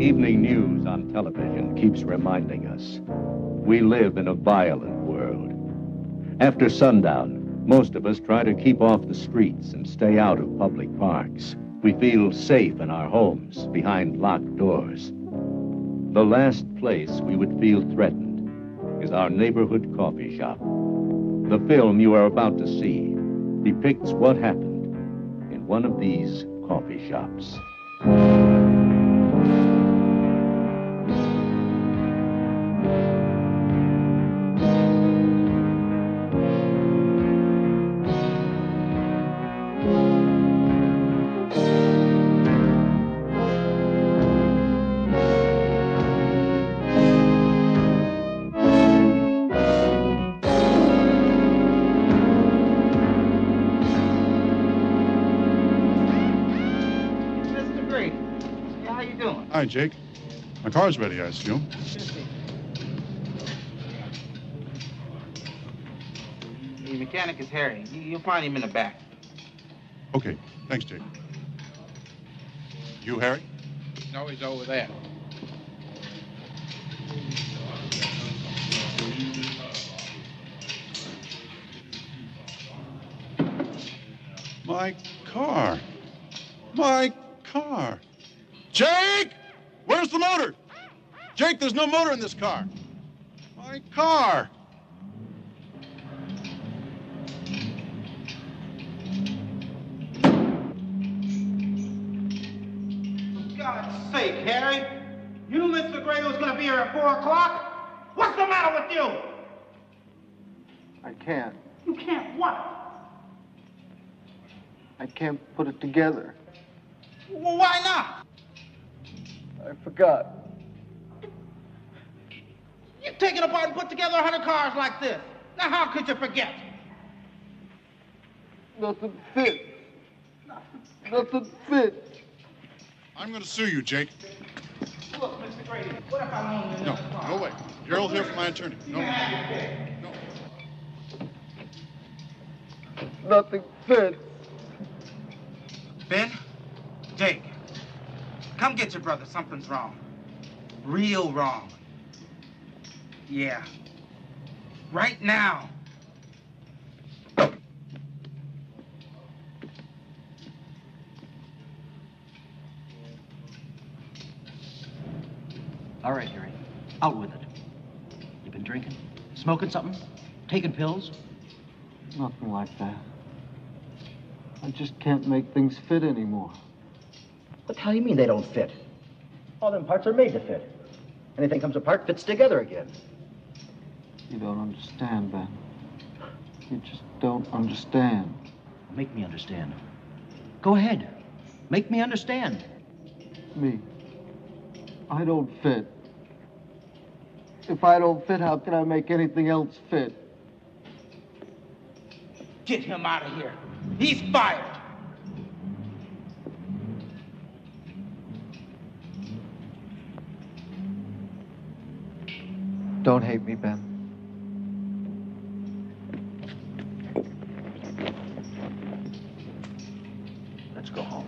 evening news on television keeps reminding us we live in a violent world. After sundown, most of us try to keep off the streets and stay out of public parks. We feel safe in our homes, behind locked doors. The last place we would feel threatened is our neighborhood coffee shop. The film you are about to see depicts what happened in one of these coffee shops. Hi, Jake. My car's ready, I assume. The mechanic is Harry. You'll find him in the back. Okay. Thanks, Jake. You, Harry? No, he's over there. My car. My car. Jake! Where's the motor? Jake, there's no motor in this car. My car. For God's sake, Harry. You knew Mr. Gray was going to be here at 4 o'clock? What's the matter with you? I can't. You can't what? I can't put it together. Well, why not? I forgot. You've taken apart and put together 100 cars like this. Now, how could you forget? Nothing fits. Nothing fits. I'm going to sue you, Jake. Look, Mr. Grady, what if I loan you another car? No way. Gerald here for my attorney. No. No. Nothing fits. Ben, Jake, come get your brother. Something's wrong. Real wrong. Yeah. Right now. All right, Harry. Out with it. You been drinking? Smoking something? Taking pills? Nothing like that. I just can't make things fit anymore. What the hell you mean they don't fit? All them parts are made to fit. Anything comes apart fits together again. You don't understand, Ben. You just don't understand. Make me understand. Go ahead. Make me understand. Me. I don't fit. If I don't fit, how can I make anything else fit? Get him out of here. He's fired. Don't hate me, Ben. Let's go home.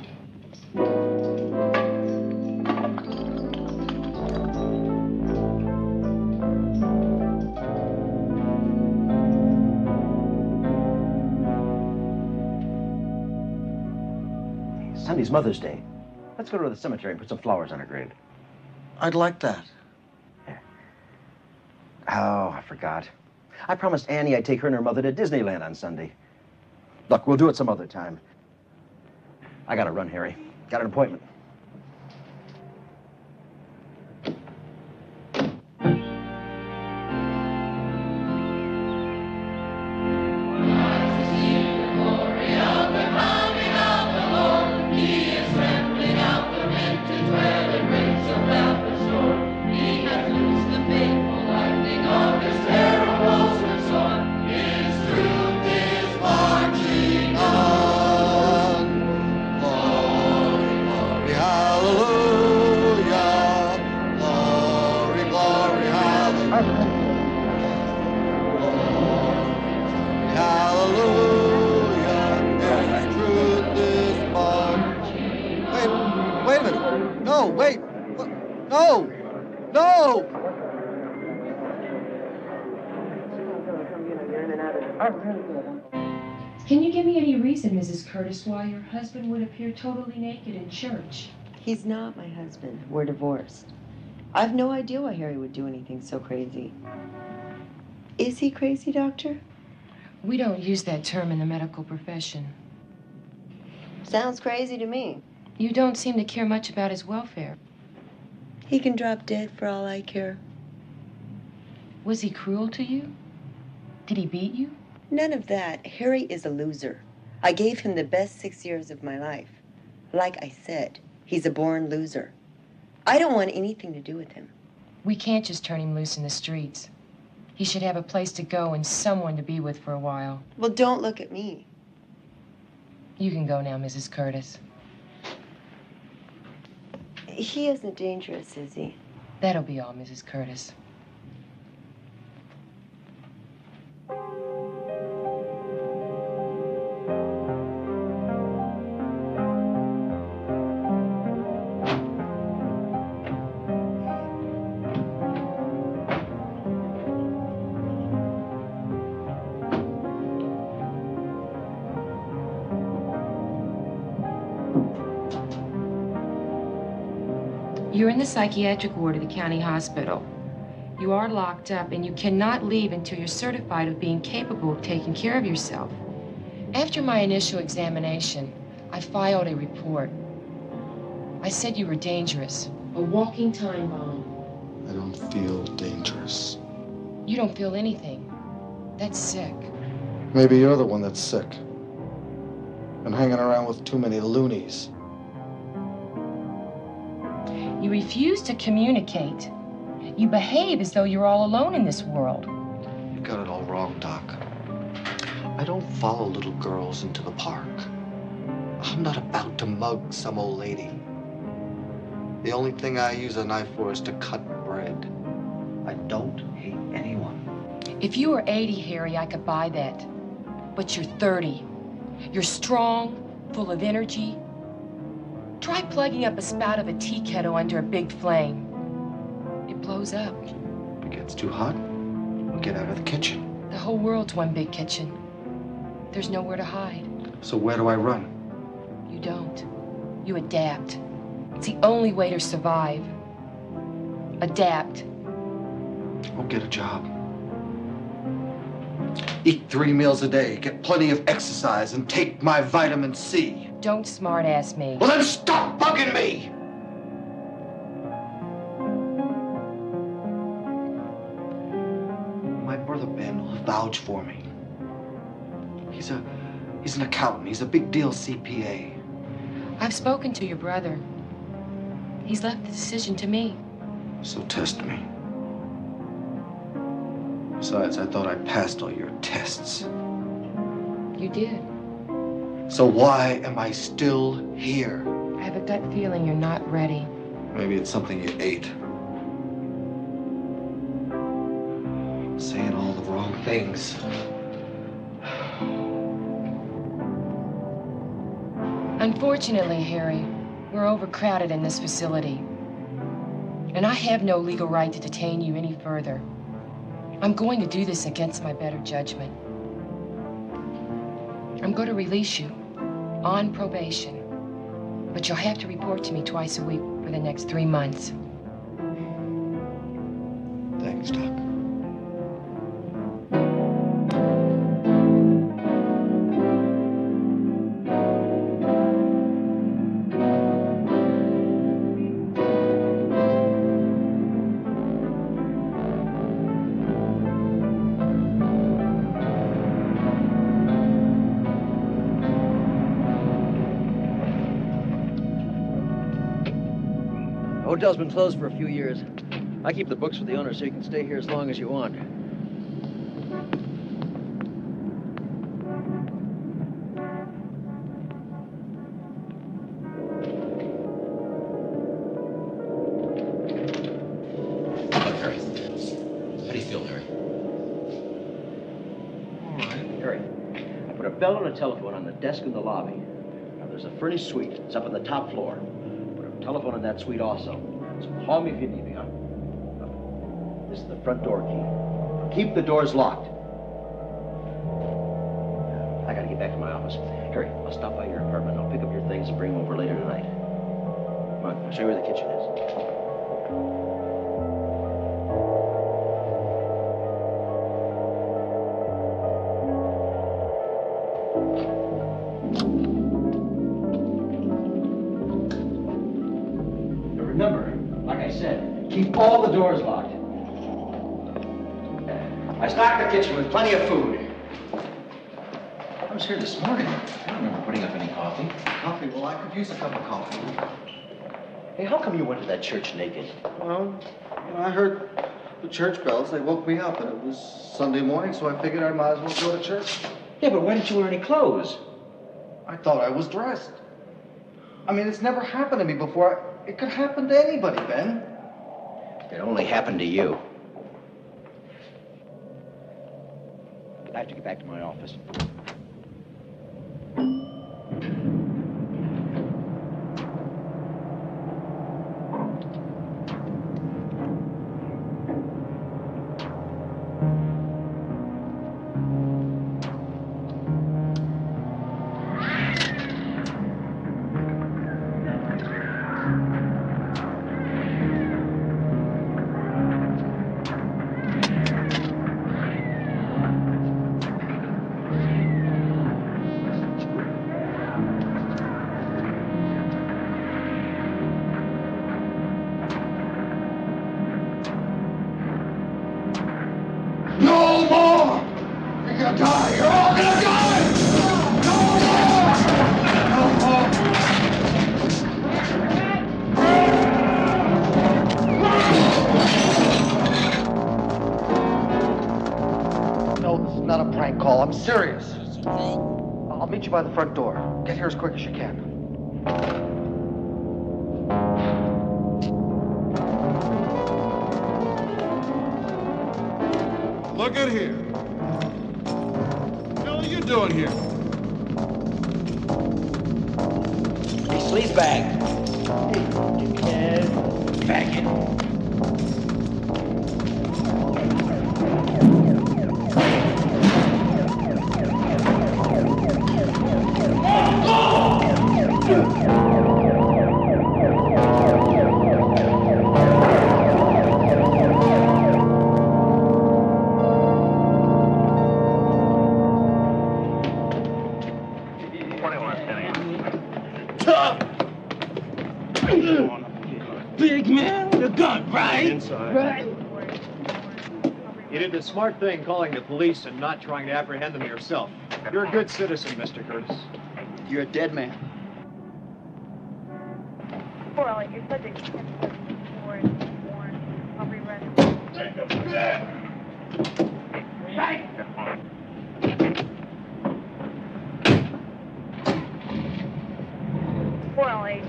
Sunday's Mother's Day. Let's go to the cemetery and put some flowers on her grave. I'd like that. Oh, I forgot. I promised Annie I'd take her and her mother to Disneyland on Sunday. Look, we'll do it some other time. I gotta run, Harry. Got an appointment. Glory, No! No! Can you give me any reason, Mrs. Curtis, why your husband would appear totally naked in church? He's not my husband. We're divorced. I've no idea why Harry would do anything so crazy. Is he crazy, Doctor? We don't use that term in the medical profession. Sounds crazy to me. You don't seem to care much about his welfare. He can drop dead for all I care. Was he cruel to you? Did he beat you? None of that. Harry is a loser. I gave him the best 6 years of my life. Like I said, he's a born loser. I don't want anything to do with him. We can't just turn him loose in the streets. He should have a place to go and someone to be with for a while. Well, don't look at me. You can go now, Mrs. Curtis. He isn't dangerous, is he? That'll be all, Mrs. Curtis. You're in the psychiatric ward of the county hospital. You are locked up, and you cannot leave until you're certified of being capable of taking care of yourself. After my initial examination, I filed a report. I said you were dangerous, a walking time bomb. I don't feel dangerous. You don't feel anything. That's sick. Maybe you're the one that's sick. And hanging around with too many loonies. You refuse to communicate. You behave as though you're all alone in this world. You got it all wrong, Doc. I don't follow little girls into the park. I'm not about to mug some old lady. The only thing I use a knife for is to cut bread. I don't hate anyone. If you were 80, Harry, I could buy that. But you're 30. You're strong, full of energy. Try plugging up a spout of a tea kettle under a big flame. It blows up. If it gets too hot, we'll get out of the kitchen. The whole world's one big kitchen. There's nowhere to hide. So where do I run? You don't. You adapt. It's the only way to survive. Adapt. Go get a job. Eat 3 meals a day, get plenty of exercise, and take my vitamin C. Don't smart-ass me. Well, then stop bugging me! My brother Ben will vouch for me. He's an accountant. He's a big deal CPA. I've spoken to your brother. He's left the decision to me. So test me. Besides, I thought I passed all your tests. You did. So why am I still here? I have a gut feeling you're not ready. Maybe it's something you ate. Saying all the wrong things. Unfortunately, Harry, we're overcrowded in this facility. And I have no legal right to detain you any further. I'm going to do this against my better judgment. I'm going to release you on probation, but you'll have to report to me twice a week for the next 3 months. Thanks, Doc. Hotel's been closed for a few years. I keep the books for the owner so you can stay here as long as you want. Look, Harry. How do you feel, Harry? All right. Harry, I put a bell and a telephone on the desk in the lobby. Now, there's a furnished suite. It's up on the top floor. Put a telephone in that suite also. So call me if you need me, huh? This is the front door key. Keep the doors locked. I gotta get back to my office. Harry, I'll stop by your apartment. I'll pick up your things and bring them over later tonight. Come on, I'll show you where the kitchen is. Now remember, like I said, keep all the doors locked. I stocked the kitchen with plenty of food. I was here this morning. I don't remember putting up any coffee. Coffee? Well, I could use a cup of coffee. Hey, how come you went to that church naked? Well, I heard the church bells. They woke me up, and it was Sunday morning, so I figured I might as well go to church. Yeah, but why didn't you wear any clothes? I thought I was dressed. I mean, it's never happened to me before. It could happen to anybody, Ben. It only happened to you. I have to get back to my office. No more! You're gonna die! You're all gonna die! No more! No, this is not a prank call. I'm serious. I'll meet you by the front door. Get here as quick as you can. Look at here. What the hell are you doing here? Hey, sleazebag. Hey, faggot. Big man with a gun, right? Inside. Right. You did the smart thing calling the police and not trying to apprehend them yourself. You're a good citizen, Mr. Curtis. You're a dead man. Poor Elliot, your subject is warned. I'll rerun it. Poor Elliot.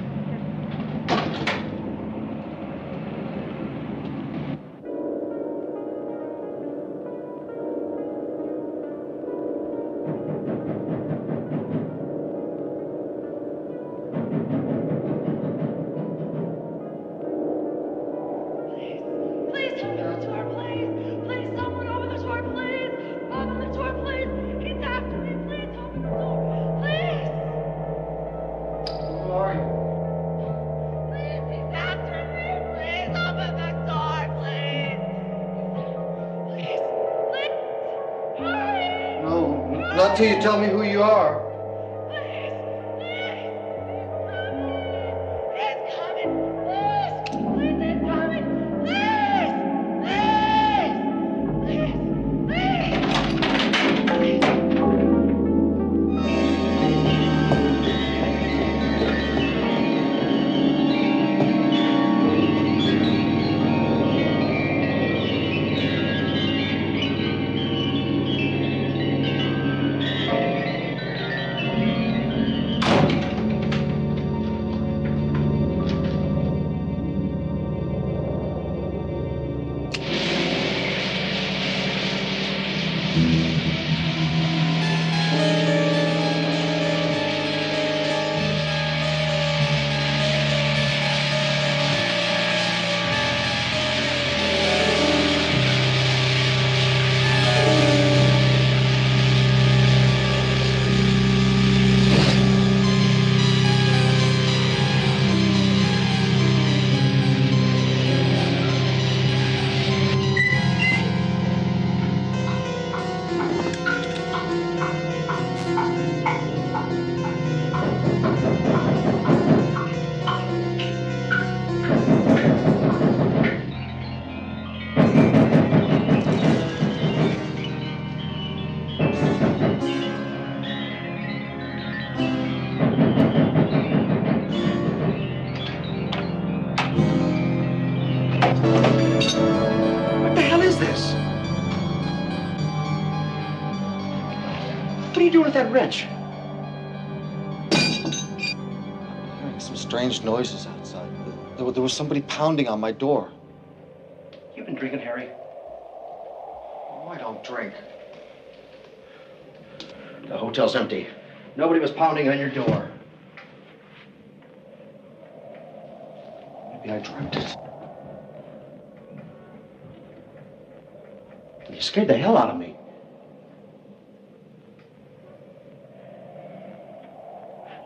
Please open the door, please. Please, someone open the door, please. Open the door, please. He's after me. Please open the door. Please. Who are you? Please, he's after me. Please open the door, please. Please. Please. Hurry. No, not till you tell me who you are. Please. Please. He's coming. Please. Please, he's coming. Please. Please. Please. Please. What the hell is this? What are you doing with that wrench? Hearing some strange noises outside. There was somebody pounding on my door. You've been drinking, Harry? Oh, I don't drink. The hotel's empty. Nobody was pounding on your door. Maybe I dreamt it. You scared the hell out of me.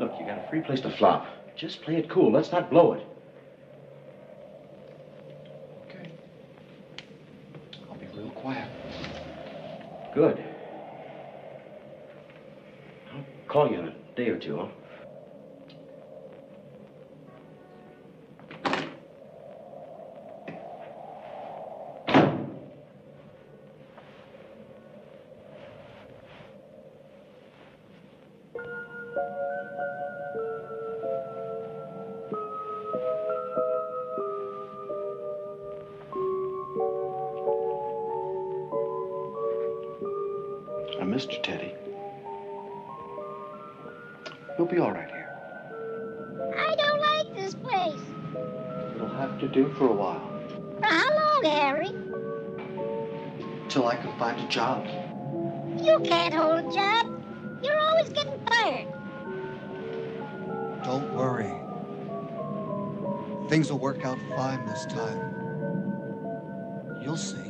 Look, you got a free place to flop. Just play it cool. Let's not blow it. Okay. I'll be real quiet. Good. I'll call you in a day or two, huh? I missed you, Teddy. You'll be all right here. I don't like this place. It'll have to do for a while. For how long, Harry? Till I can find a job. You can't hold a job. You're always getting fired. Don't worry. Things will work out fine this time. You'll see.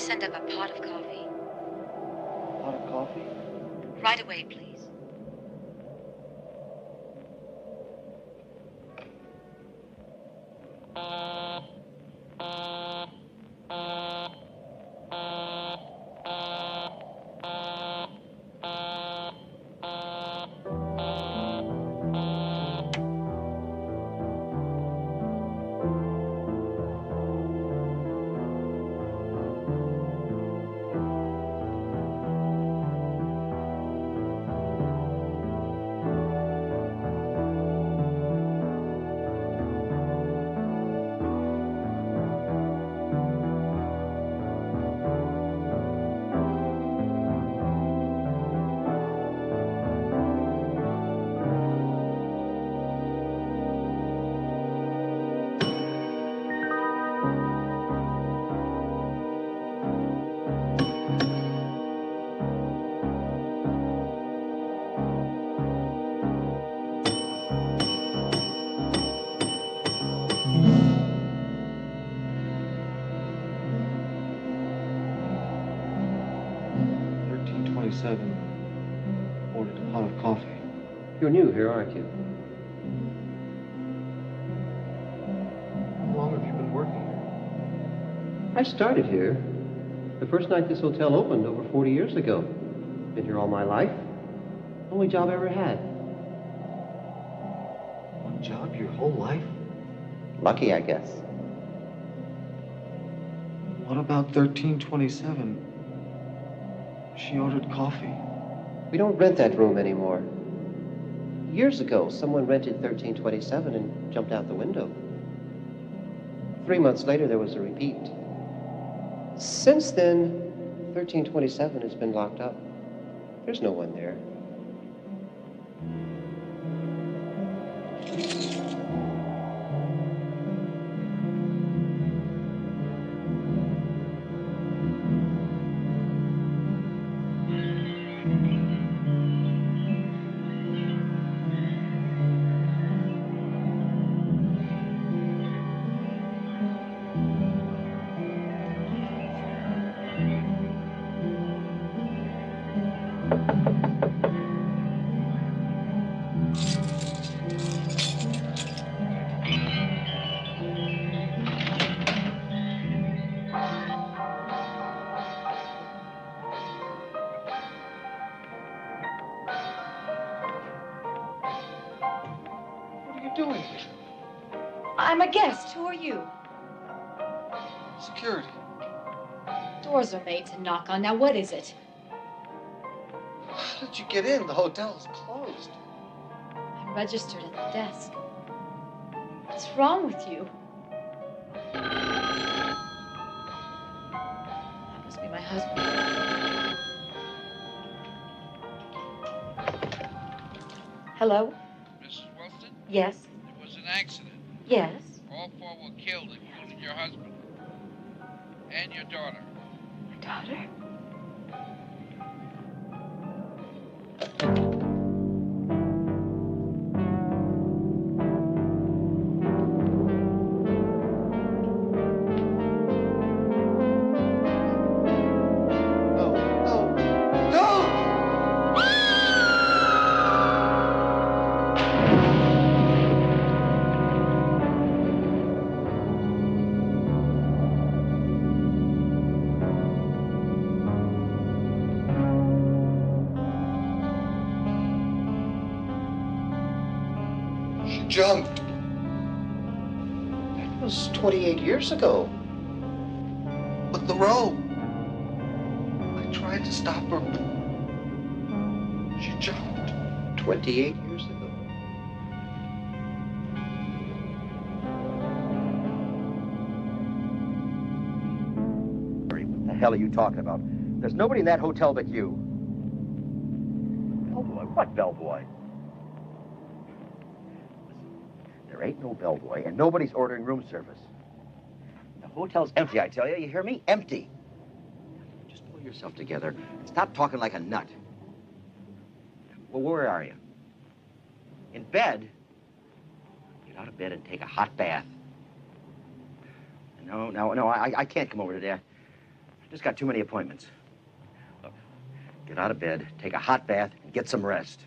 send up a pot of coffee? Pot of coffee? Right away, please. Ordered a pot of coffee. You're new here, aren't you? How long have you been working here? I started here the first night this hotel opened over 40 years ago. Been here all my life. Only job I ever had. One job your whole life? Lucky, I guess. What about 1327? She ordered coffee. We don't rent that room anymore. Years ago, someone rented 1327 and jumped out the window. 3 months later, there was a repeat. Since then, 1327 has been locked up. There's no one there. I'm a guest. Who are you? Security. Doors are made to knock on. Now, what is it? How did you get in? The hotel's closed. I'm registered at the desk. What's wrong with you? That must be my husband. Hello? Mrs. Wilson? Yes. There was an accident. Yes. All four were killed, including your husband. And your daughter. My daughter? Jumped. That was 28 years ago. But the rope. I tried to stop her, but she jumped. 28 years ago. What the hell are you talking about? There's nobody in that hotel but you. Bellboy? What bellboy? There ain't no bellboy, and nobody's ordering room service. The hotel's empty, I tell you. You hear me? Empty. Just pull yourself together. Stop talking like a nut. Well, where are you? In bed? Get out of bed and take a hot bath. No, I can't come over today. Just got too many appointments. Look, get out of bed, take a hot bath, and get some rest.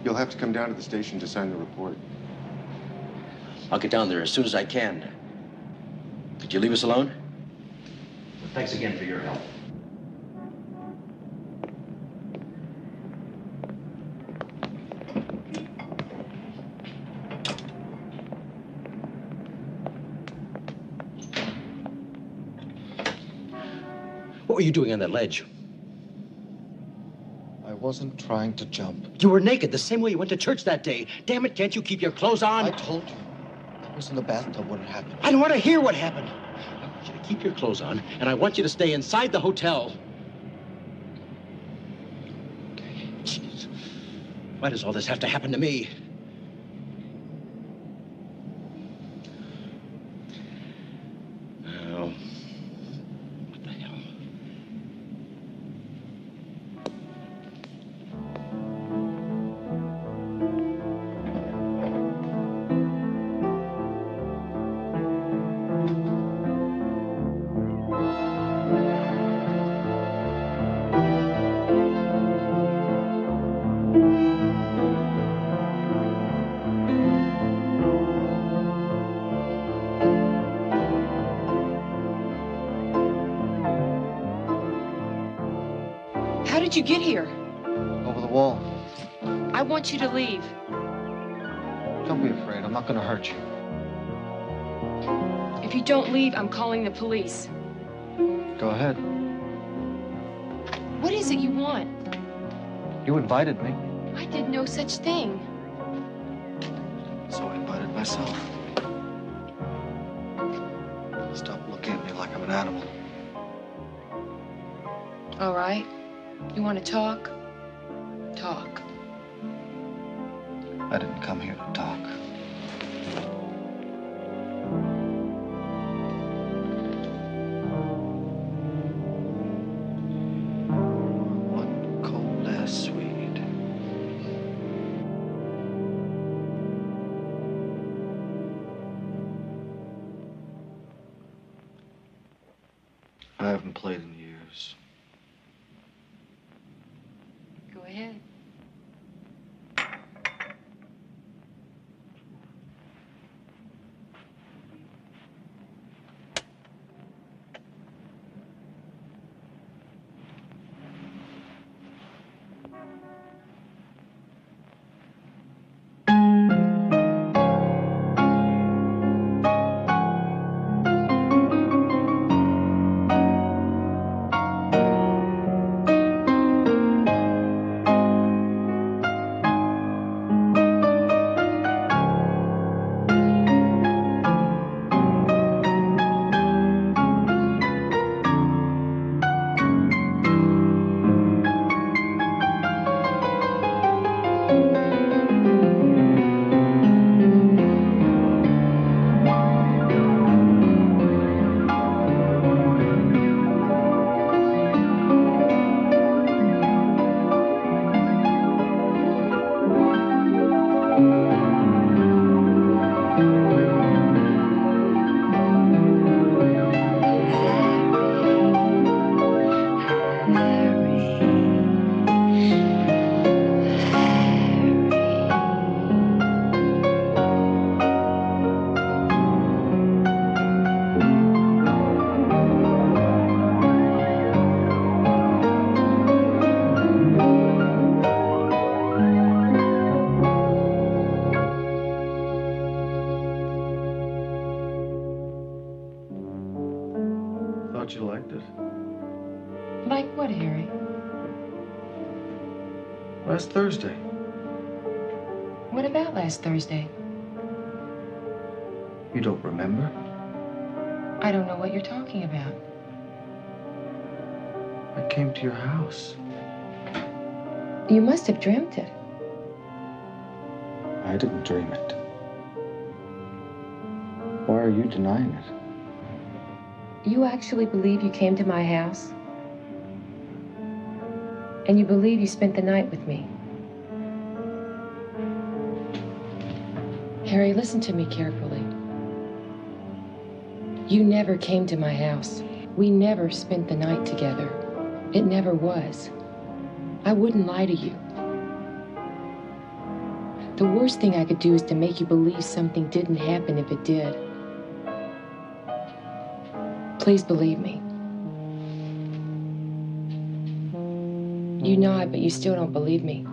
You'll have to come down to the station to sign the report. I'll get down there as soon as I can. Could you leave us alone? Well, thanks again for your help. What were you doing on that ledge? I wasn't trying to jump. You were naked the same way you went to church that day. Damn it, can't you keep your clothes on? I told you. I was in the bathtub when it happened. I don't want to hear what happened. I want you to keep your clothes on, and I want you to stay inside the hotel. Jeez. Why does all this have to happen to me? Oh. What the hell? How did you get here? Over the wall. I want you to leave. Don't be afraid. I'm not going to hurt you. If you don't leave, I'm calling the police. Go ahead. What is it you want? You invited me. I did no such thing. So I invited myself. Stop looking at me like I'm an animal. All right. You want to talk? Talk. I didn't come here to talk. One cold ass Swede. I haven't played in years. Go ahead. thought you liked it. Like what, Harry? Last Thursday. What about last Thursday? You don't remember? I don't know what you're talking about. I came to your house. You must have dreamt it. I didn't dream it. Why are you denying it? You actually believe you came to my house? And you believe you spent the night with me? Harry, listen to me carefully. You never came to my house. We never spent the night together. It never was. I wouldn't lie to you. The worst thing I could do is to make you believe something didn't happen if it did. Please believe me. You nod, but you still don't believe me.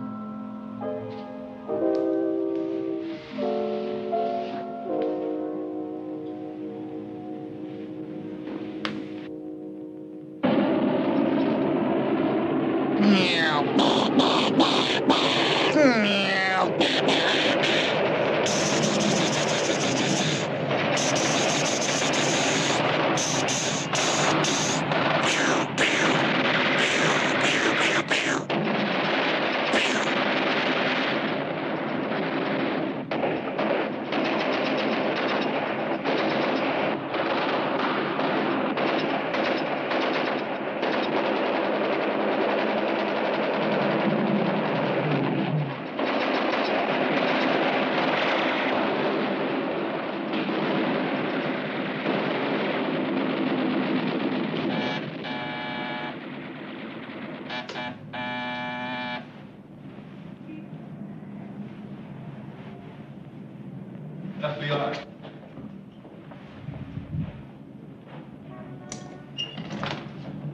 FBI.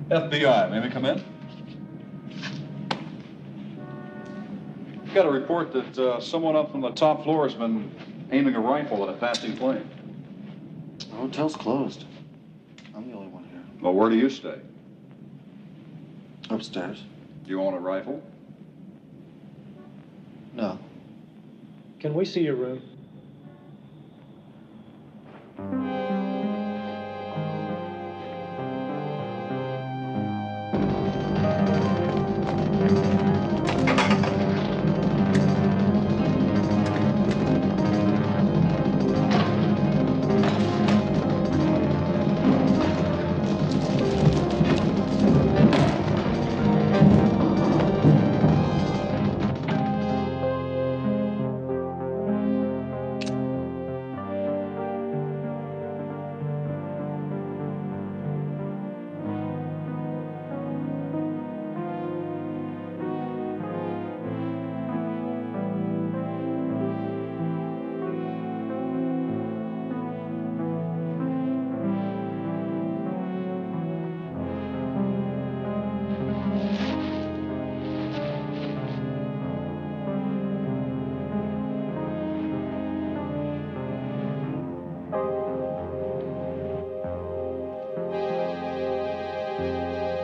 FBI, may we come in? Got a report that someone up from the top floor has been aiming a rifle at a passing plane. The hotel's closed. I'm the only one here. Well, where do you stay? Upstairs. Do you own a rifle? No. Can we see your room?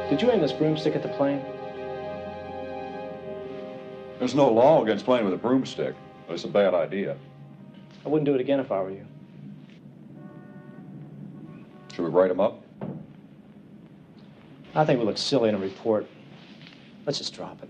Did you aim this broomstick at the plane? There's no law against playing with a broomstick. It's a bad idea. I wouldn't do it again if I were you. Should we write him up? I think we look silly in a report. Let's just drop it.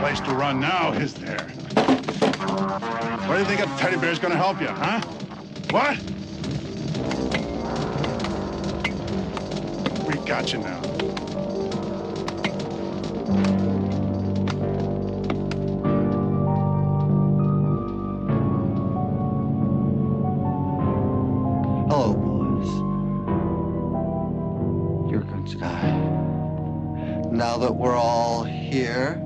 place to run now, is there? What do you think a teddy bear's gonna help you, huh? What? We got you now. Hello, boys. You're going to die. Now that we're all here,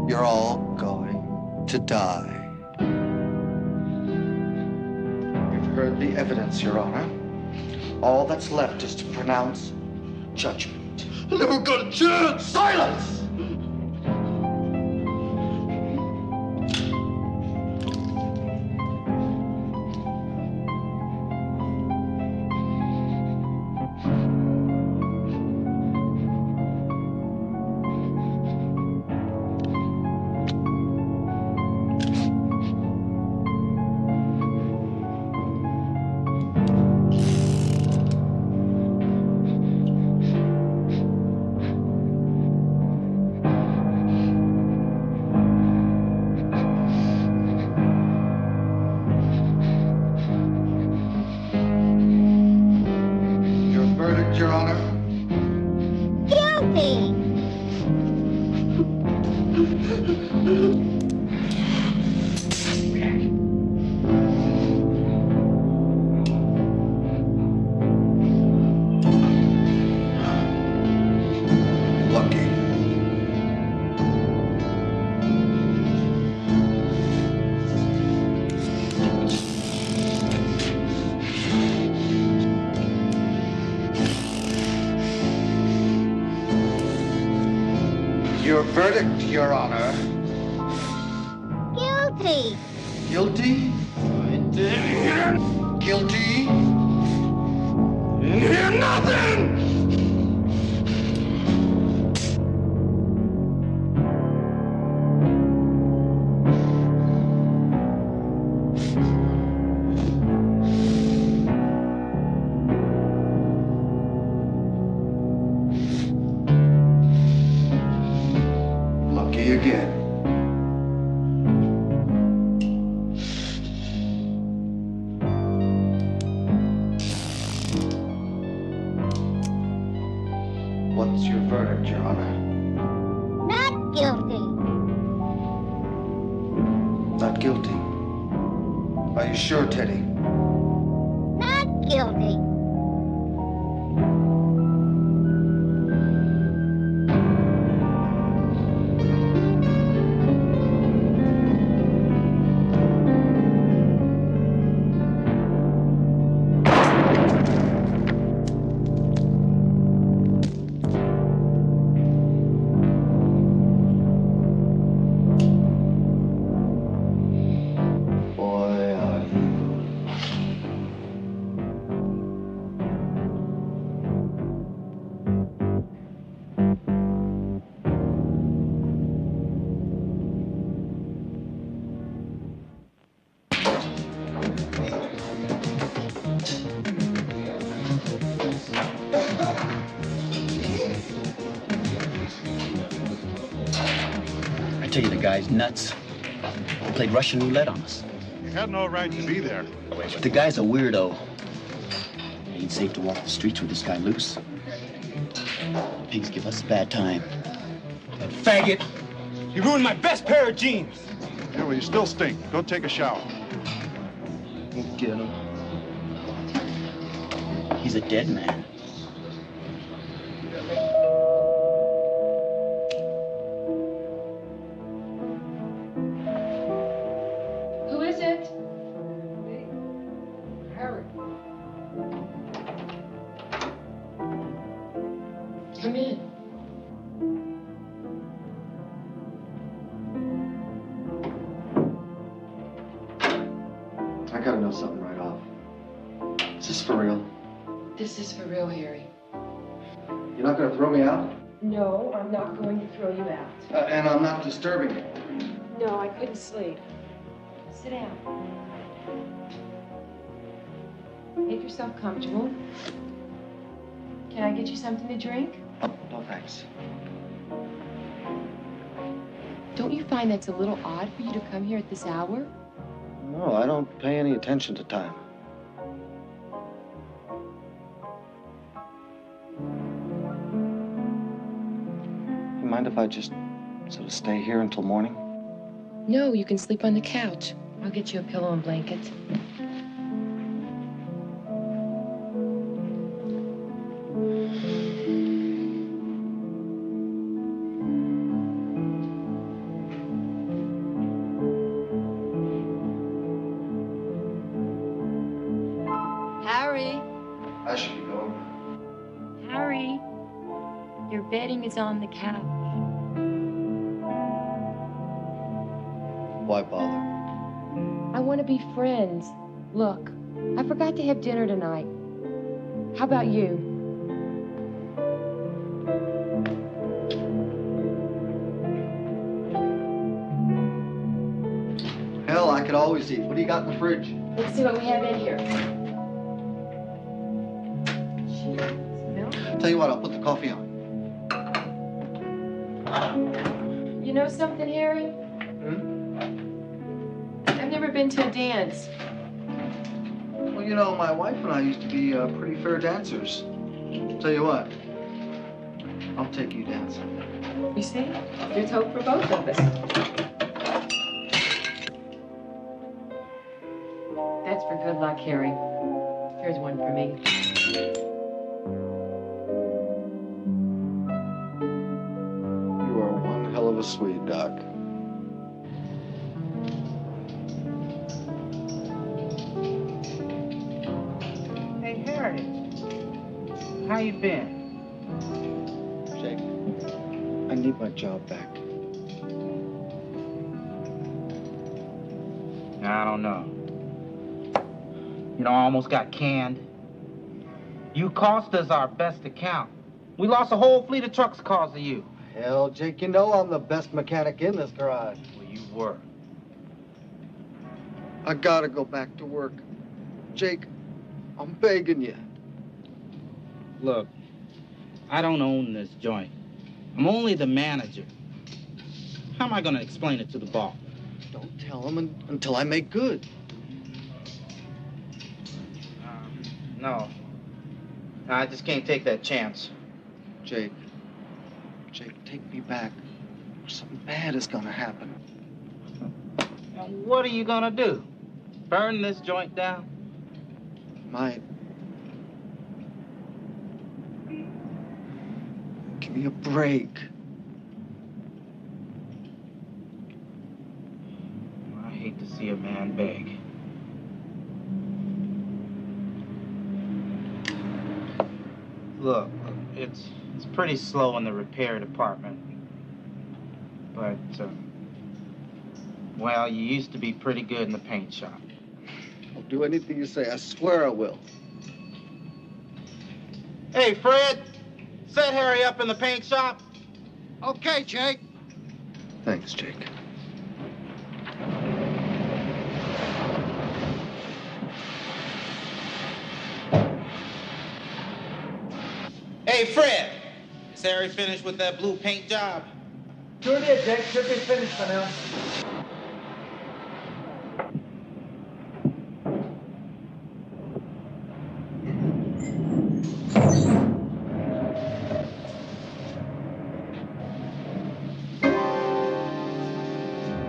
you're all going to die. You've heard the evidence, Your Honor. All that's left is to pronounce judgment. I never got a chance! Silence! Your Honor. Guilty! Lucky. Your verdict, Your Honor. Guilty! Guilty? Guilty? Hear nothing! Lucky again. What's your verdict, Your Honor? Not guilty. Not guilty. Are you sure, Teddy? Not guilty. Boy, are you. I tell you, the guy's nuts. He played Russian roulette on us. You had no right to be there. But the guy's a weirdo. It ain't safe to walk the streets with this guy loose. Pigs give us a bad time. That faggot! You ruined my best pair of jeans! Yeah, well, you still stink. Go take a shower. We'll get him. He's a dead man. Who is it? Harry. Come in. I gotta know something right off. Is this for real? This is for real, Harry. You're not gonna throw me out? No, I'm not going to throw you out. And I'm not disturbing you. No, I couldn't sleep. Sit down. Make yourself comfortable. Can I get you something to drink? Oh, no thanks. Don't you find that's a little odd for you to come here at this hour? No, I don't pay any attention to time. You mind if I just sort of stay here until morning? No, you can sleep on the couch. I'll get you a pillow and blanket. Harry, I should be going. Harry, your bedding is on the couch. Why bother? I want to be friends. Look, I forgot to have dinner tonight. How about you? Hell, I could always eat. What do you got in the fridge? Let's see what we have in here. Tell you what, I'll put the coffee on. You know something, Harry? I've never been to a dance. Well, you know, my wife and I used to be pretty fair dancers. Tell you what, I'll take you dancing. You see? There's hope for both of us. That's for good luck, Harry. Here's one for me. You are one hell of a Swede, Doc. Hey, Harry. How you been? Jake, I need my job back. I don't know. You know, I almost got canned. You cost us our best account. We lost a whole fleet of trucks because of you. Hell, Jake, you know I'm the best mechanic in this garage. Well, you were. I gotta go back to work. Jake, I'm begging you. Look, I don't own this joint. I'm only the manager. How am I going to explain it to the boss? Don't tell him until I make good. No. I just can't take that chance. Jake, take me back. Something bad is gonna happen. And what are you gonna do? Burn this joint down? Might. Give me a break. I hate to see a man beg. Look, it's pretty slow in the repair department. But, well, you used to be pretty good in the paint shop. I'll do anything you say. I swear I will. Hey, Fred, set Harry up in the paint shop. Okay, Jake. Thanks, Jake. Hey, Fred, is Harry finished with that blue paint job? Sure did, Jake. Should be finished by now.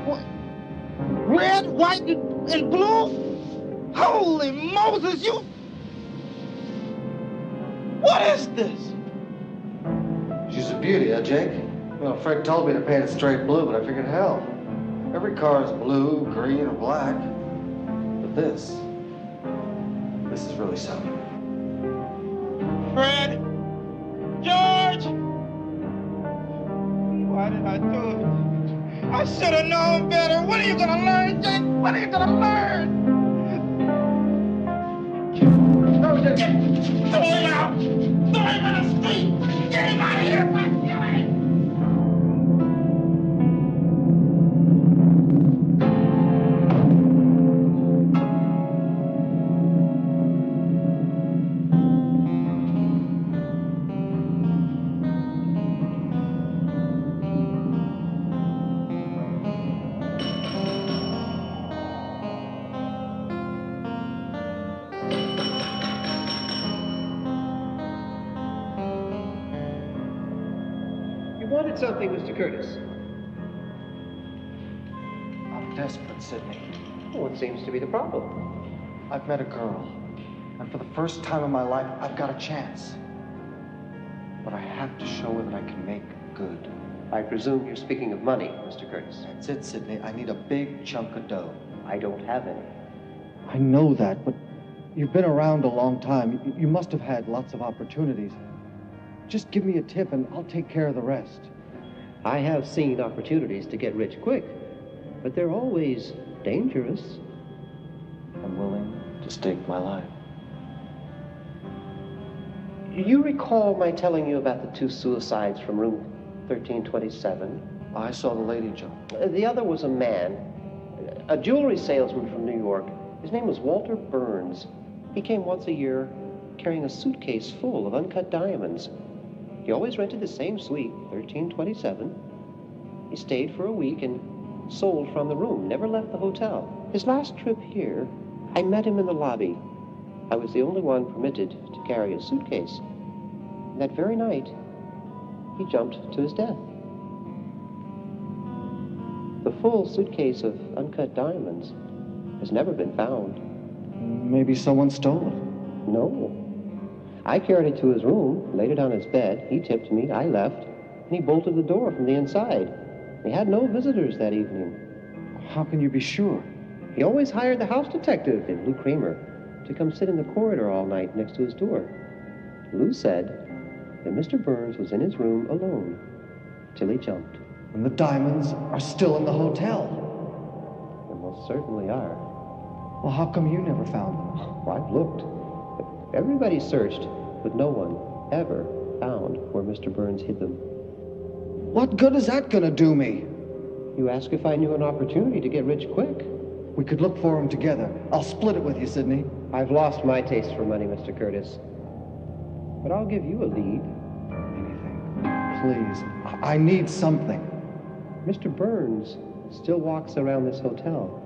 What? Red, white, and blue? Holy Moses, you... What is this? She's a beauty, huh, Jake? Well, Fred told me to paint it straight blue, but I figured, hell, every car is blue, green, or black. But this is really something. Fred! George! Why did I do it? I should have known better. What are you gonna learn, Jake? What are you gonna learn? No, Jake! Throw him out! Throw him in the street! Get him out of here! What's doing? wanted something, Mr. Curtis. I'm desperate, Sidney. What seems to be the problem? I've met a girl, and for the first time in my life, I've got a chance. But I have to show her that I can make good. I presume you're speaking of money, Mr. Curtis. That's it, Sidney. I need a big chunk of dough. I don't have any. I know that, but you've been around a long time. You must have had lots of opportunities. Just give me a tip and I'll take care of the rest. I have seen opportunities to get rich quick, but they're always dangerous. I'm willing to stake my life. You recall my telling you about the 2 suicides from room 1327? I saw the lady jump. The other was a man, a jewelry salesman from New York. His name was Walter Burns. He came once a year carrying a suitcase full of uncut diamonds. He always rented the same suite, 1327. He stayed for a week and sold from the room, never left the hotel. His last trip here, I met him in the lobby. I was the only one permitted to carry a suitcase. That very night, he jumped to his death. The full suitcase of uncut diamonds has never been found. Maybe someone stole it. No. I carried it to his room, laid it on his bed. He tipped me, I left, and he bolted the door from the inside. He had no visitors that evening. How can you be sure? He always hired the house detective in Lou Kramer to come sit in the corridor all night next to his door. Lou said that Mr. Burns was in his room alone till he jumped. And the diamonds are still in the hotel. They most certainly are. Well, how come you never found them? Well, I've looked. Everybody searched, but no one ever found where Mr. Burns hid them. What good is that gonna do me? You asked if I knew an opportunity to get rich quick. We could look for them together. I'll split it with you, Sidney. I've lost my taste for money, Mr. Curtis. But I'll give you a lead. Please, I need something. Mr. Burns still walks around this hotel.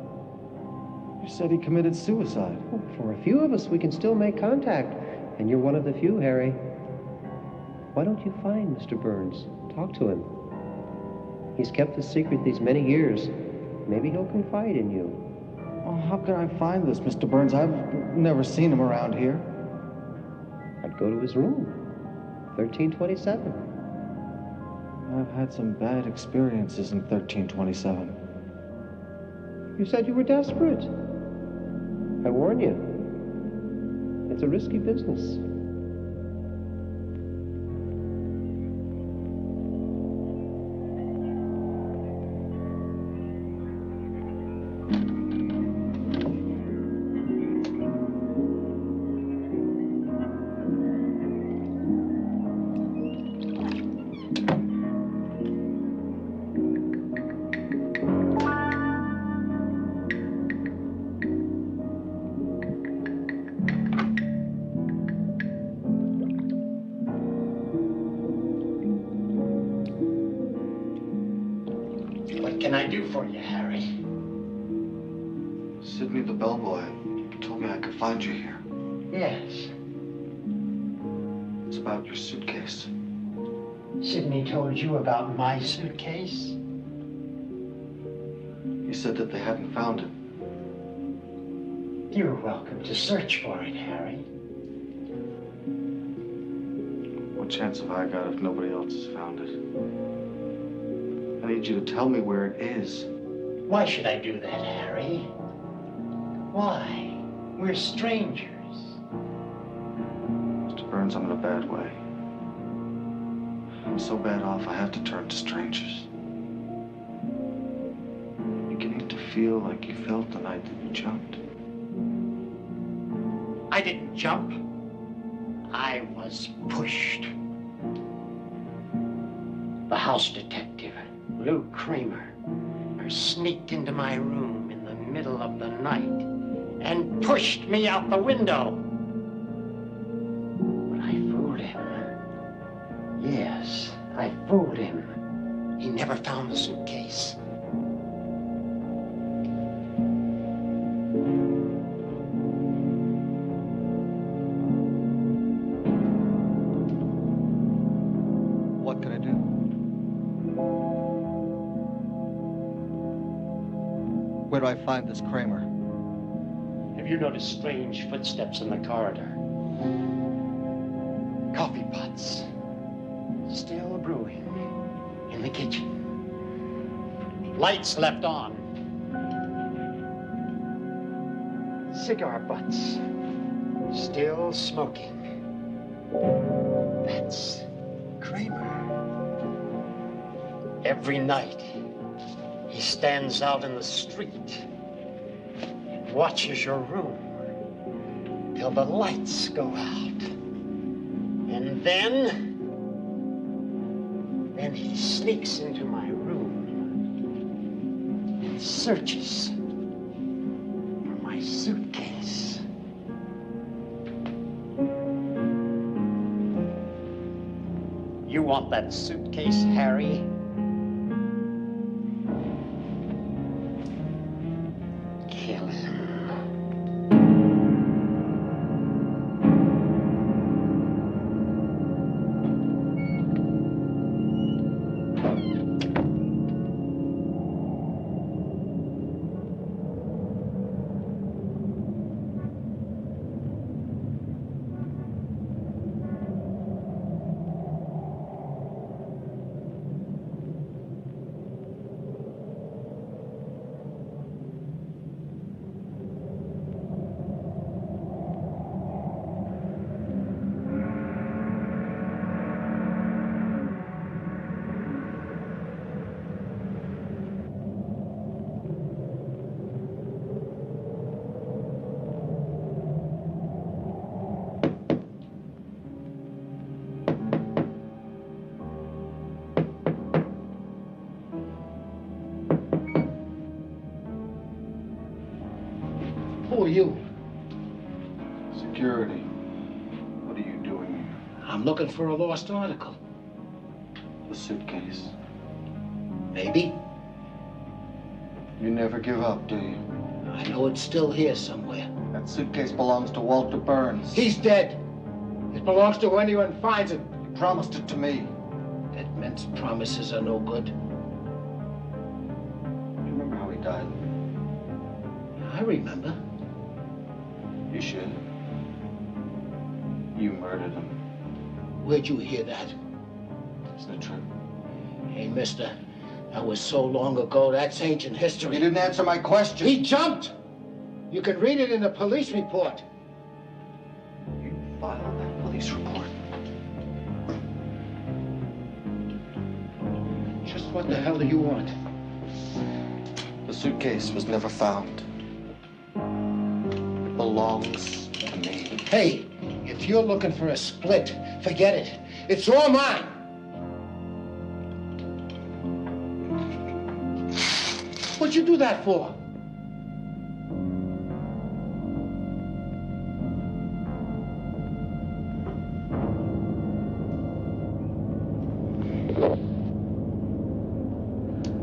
You said he committed suicide. Well, for a few of us, we can still make contact. And you're one of the few, Harry. Why don't you find Mr. Burns? Talk to him. He's kept the secret these many years. Maybe he'll confide in you. Well, how can I find this Mr. Burns? I've never seen him around here. I'd go to his room, 1327. I've had some bad experiences in 1327. You said you were desperate. I warn you, it's a risky business. What can I do for you, Harry? Sidney the bellboy told me I could find you here. Yes. It's about your suitcase. Sidney told you about my suitcase? He said that they hadn't found it. You're welcome to search for it, Harry. What chance have I got if nobody else has found it? I need you to tell me where it is. Why should I do that, Harry? Why? We're strangers. Mr. Burns, I'm in a bad way. I'm so bad off I have to turn to strangers. I'm beginning to feel like you felt the night that you jumped. I didn't jump. I was pushed. The house detective, Lou Kramer, sneaked into my room in the middle of the night and pushed me out the window. But I fooled him. Yes, I fooled him. He never found the suitcase. What can I do? Where do I find this Kramer? Have you noticed strange footsteps in the corridor? Coffee pots. Still brewing. In the kitchen. Lights left on. Cigar butts. Still smoking. That's Kramer. Every night, he stands out in the street and watches your room till the lights go out. And then he sneaks into my room and searches for my suitcase. You want that suitcase, Harry? Kill him. Who are you? Security. What are you doing here? I'm looking for a lost article. The suitcase. Maybe. You never give up, do you? I know it's still here somewhere. That suitcase belongs to Walter Burns. He's dead. It belongs to anyone who finds it. You promised it to me. That men's promises are no good. You remember how he died? I remember. You should. You murdered him. Where'd you hear that? Isn't it true? Hey, mister, that was so long ago, that's ancient history. You didn't answer my question. He jumped! You can read it in the police report. You filed that police report. Just what the hell do you want? The suitcase was never found. It belongs to me. Hey, if you're looking for a split, forget it. It's all mine. What'd you do that for?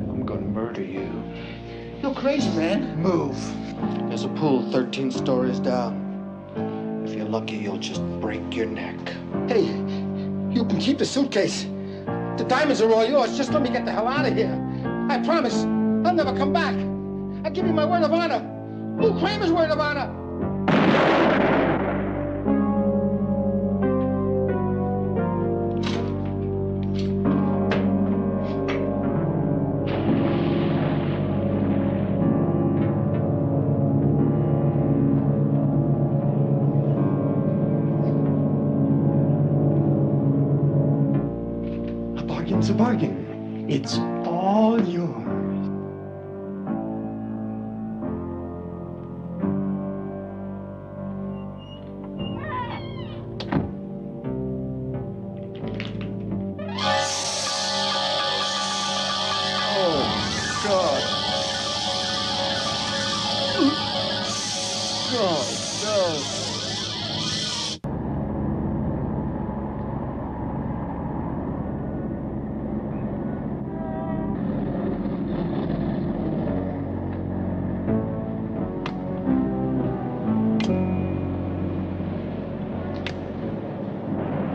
I'm gonna murder you. You're crazy, man. Move. There's a pool 13 stories down. If you're lucky, you'll just break your neck. Hey, you can keep the suitcase. The diamonds are all yours. Just let me get the hell out of here. I promise. I'll never come back. I give you my word of honor. Lou Kramer's word of honor. A bargain's a bargain. It's all yours.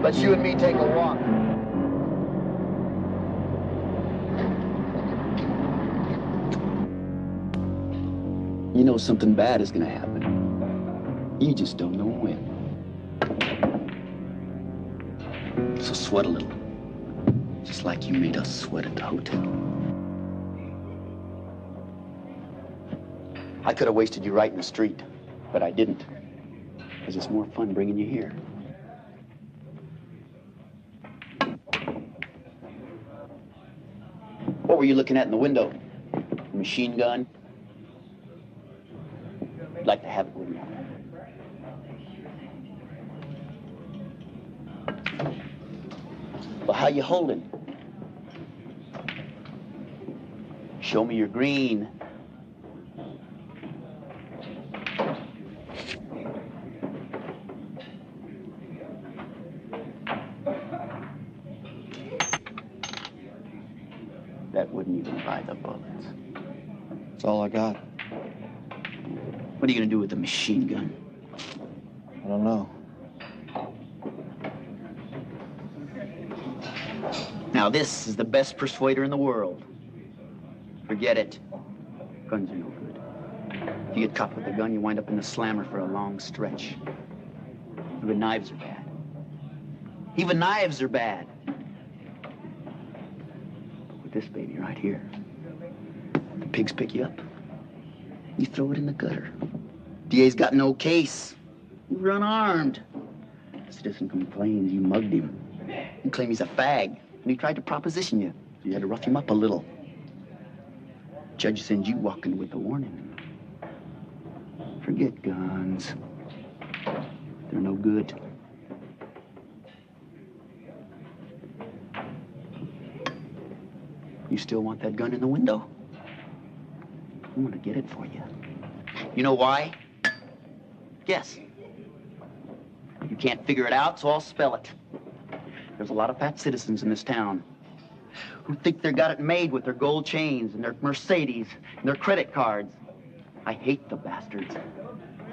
Let's you and me take a walk. You know something bad is gonna happen. You just don't know when. So sweat a little. Just like you made us sweat at the hotel. I could have wasted you right in the street, but I didn't. Because it's more fun bringing you here. What were you looking at in the window? A machine gun? I'd like to have it, wouldn't you? Well, how you holding? Show me your green. That wouldn't even buy the bullets. That's all I got. What are you gonna do with the machine gun? I don't know. Now this is the best persuader in the world. Forget it. Guns are no good. If you get caught with a gun, you wind up in the slammer for a long stretch. Even knives are bad. Even knives are bad. But with this baby right here, the pigs pick you up. You throw it in the gutter. DA's got no case. You're unarmed. The citizen complains you mugged him. You claim he's a fag, and he tried to proposition you. So you had to rough him up a little. Judge sends you walking with a warning. Forget guns. They're no good. You still want that gun in the window? I'm gonna get it for you. You know why? Guess. You can't figure it out, so I'll spell it. There's a lot of fat citizens in this town who think they got it made with their gold chains and their Mercedes and their credit cards. I hate the bastards.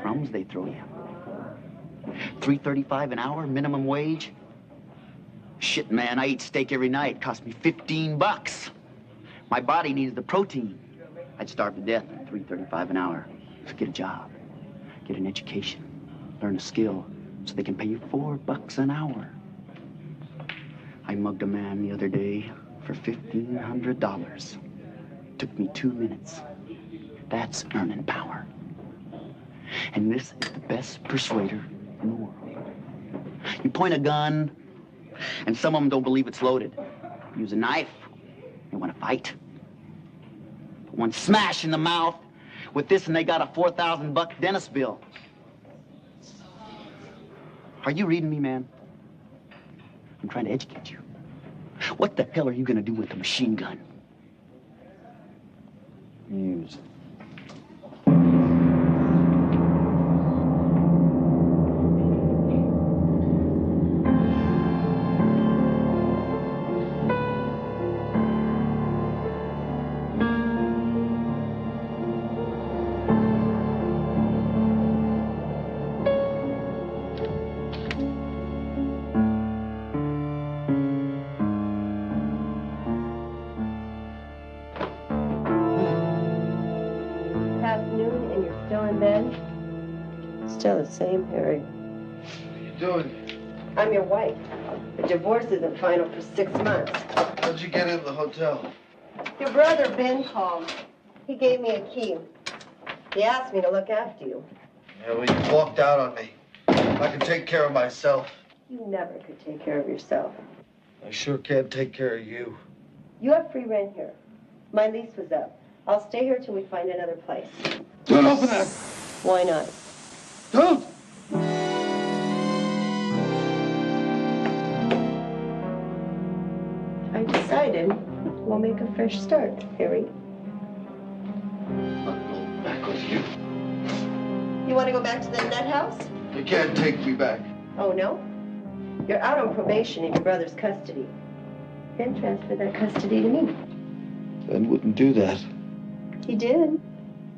Crumbs they throw you. $3.35 an hour, minimum wage. Shit, man, I eat steak every night. It costs me $15. My body needs the protein. I'd starve to death at $3.35 an hour. Get a job, get an education, learn a skill, so they can pay you $4 an hour. I mugged a man the other day for $1,500. Took me 2 minutes. That's earning power. And this is the best persuader in the world. You point a gun, and some of them don't believe it's loaded. Use a knife, they want to fight. Put one smash in the mouth with this, and they got a $4,000 dentist bill. Are you reading me, man? I'm trying to educate you. What the hell are you gonna do with a machine gun? Use. Still the same, Harry. What are you doing? I'm your wife. The divorce isn't final for 6 months. How'd you get in the hotel? Your brother, Ben, called. He gave me a key. He asked me to look after you. Yeah, well, you walked out on me. I can take care of myself. You never could take care of yourself. I sure can't take care of you. You have free rent here. My lease was up. I'll stay here till we find another place. Don't open that! Why not? Don't! I decided we'll make a fresh start, Harry. I'm not going back with you. You want to go back to the nut house? You can't take me back. Oh, no? You're out on probation in your brother's custody. Then transfer that custody to me. Ben wouldn't do that. He did.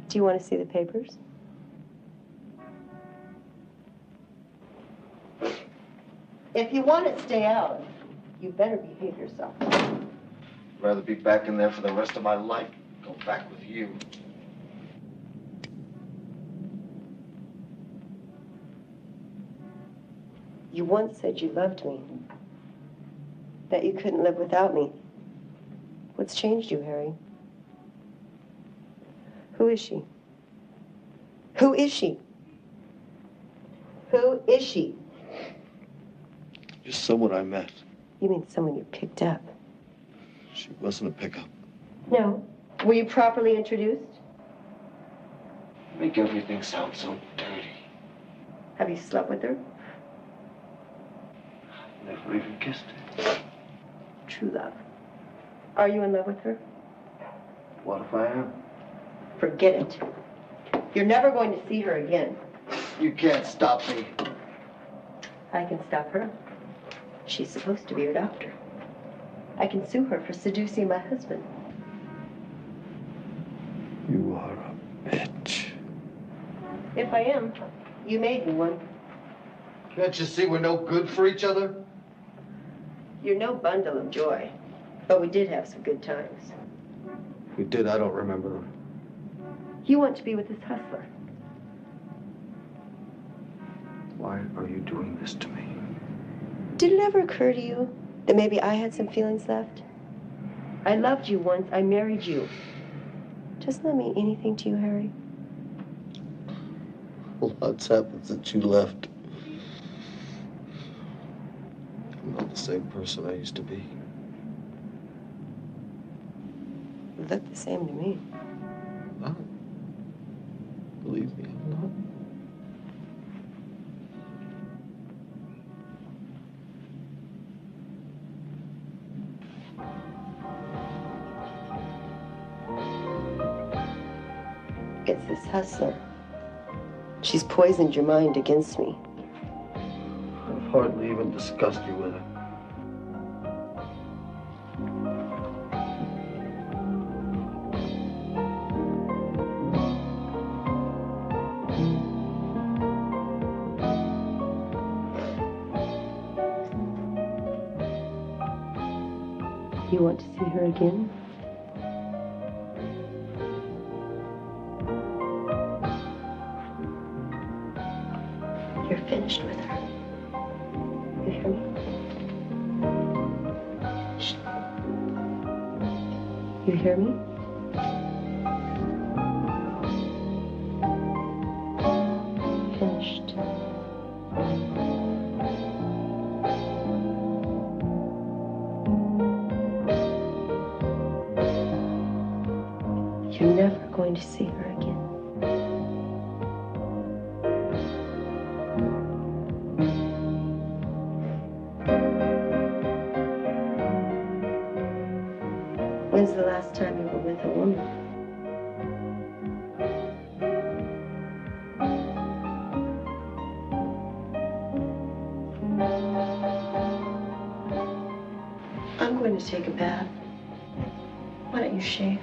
Do you want to see the papers? If you want to stay out, you better behave yourself. I'd rather be back in there for the rest of my life. Go back with you. You once said you loved me, that you couldn't live without me. What's changed you, Harry? Who is she? Who is she? Who is she? Just someone I met. You mean someone you picked up? She wasn't a pickup. No. Were you properly introduced? Make everything sound so dirty. Have you slept with her? Never even kissed her. True love. Are you in love with her? What if I am? Forget it. You're never going to see her again. You can't stop me. I can stop her. She's supposed to be your doctor. I can sue her for seducing my husband. You are a bitch. If I am, you made me one. Can't you see we're no good for each other? You're no bundle of joy, but we did have some good times. We did, I don't remember. You want to be with this hustler. Why are you doing this to me? Did it ever occur to you that maybe I had some feelings left? I loved you once, I married you. Doesn't that mean anything to you, Harry? Lots happened since you left. I'm not the same person I used to be. You look the same to me. No. Believe me, I'm not. It's this hustler. She's poisoned your mind against me. I've hardly even discussed you with her. You want to see her again? You're finished with her. You hear me? Finished. You hear me? Finished. You're never going to see her again. When's the last time you were with a woman? I'm going to take a bath. Why don't you shave?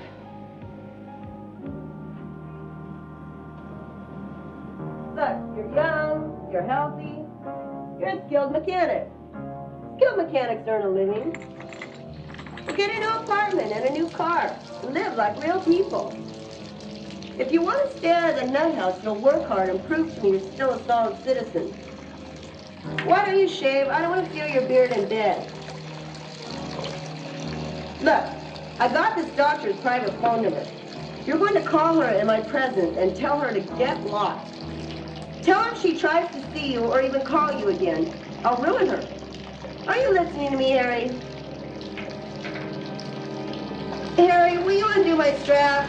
Look, you're young, you're healthy, you're a skilled mechanic. Skilled mechanics earn a living. Get a new apartment and a new car. Live like real people. If you want to stay out of the nut house, you'll work hard and prove to me you're still a solid citizen. Why don't you shave? I don't want to feel your beard in bed. Look, I got this doctor's private phone number. You're going to call her in my presence and tell her to get lost. Tell her if she tries to see you or even call you again, I'll ruin her. Are you listening to me, Harry? Harry, will you undo my strap?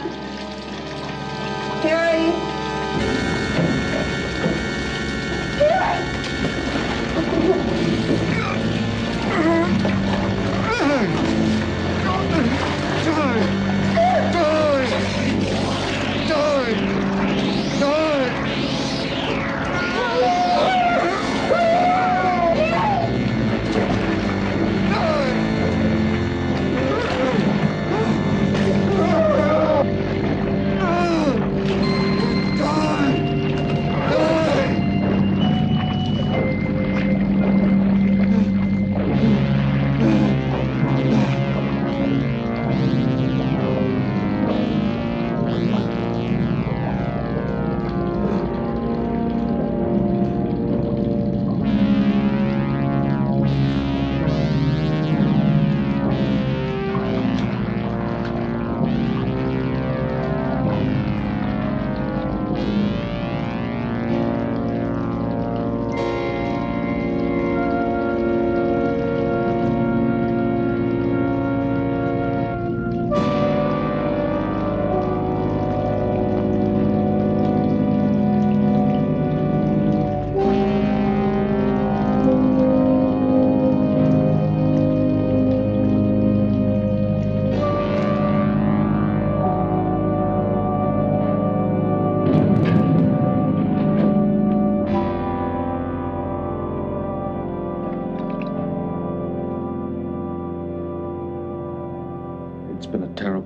Harry? Harry!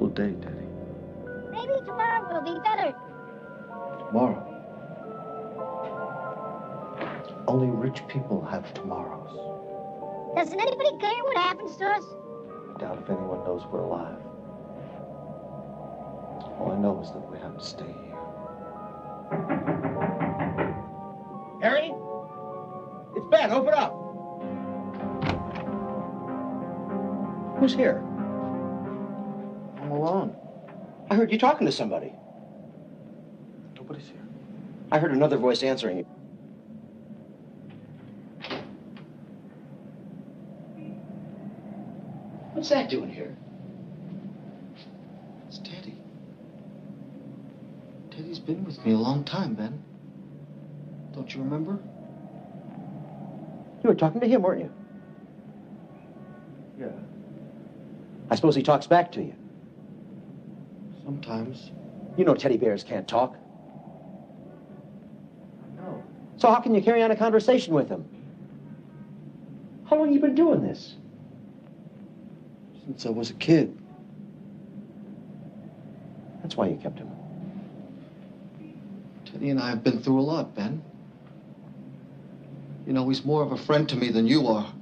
terrible day, Daddy. Maybe tomorrow will be better. Tomorrow. Only rich people have tomorrows. Doesn't anybody care what happens to us? I doubt if anyone knows we're alive. All I know is that we have to stay here. Harry? It's Ben. Open up. Who's here? I'm alone. I heard you talking to somebody. Nobody's here. I heard another voice answering you. What's that doing here? It's Teddy. Teddy's been with me a long time, Ben. Don't you remember? You were talking to him, weren't you? Yeah. I suppose he talks back to you. Sometimes. You know teddy bears can't talk. No. So how can you carry on a conversation with him? How long have you been doing this? Since I was a kid. That's why you kept him. Teddy and I have been through a lot, Ben. You know, he's more of a friend to me than you are.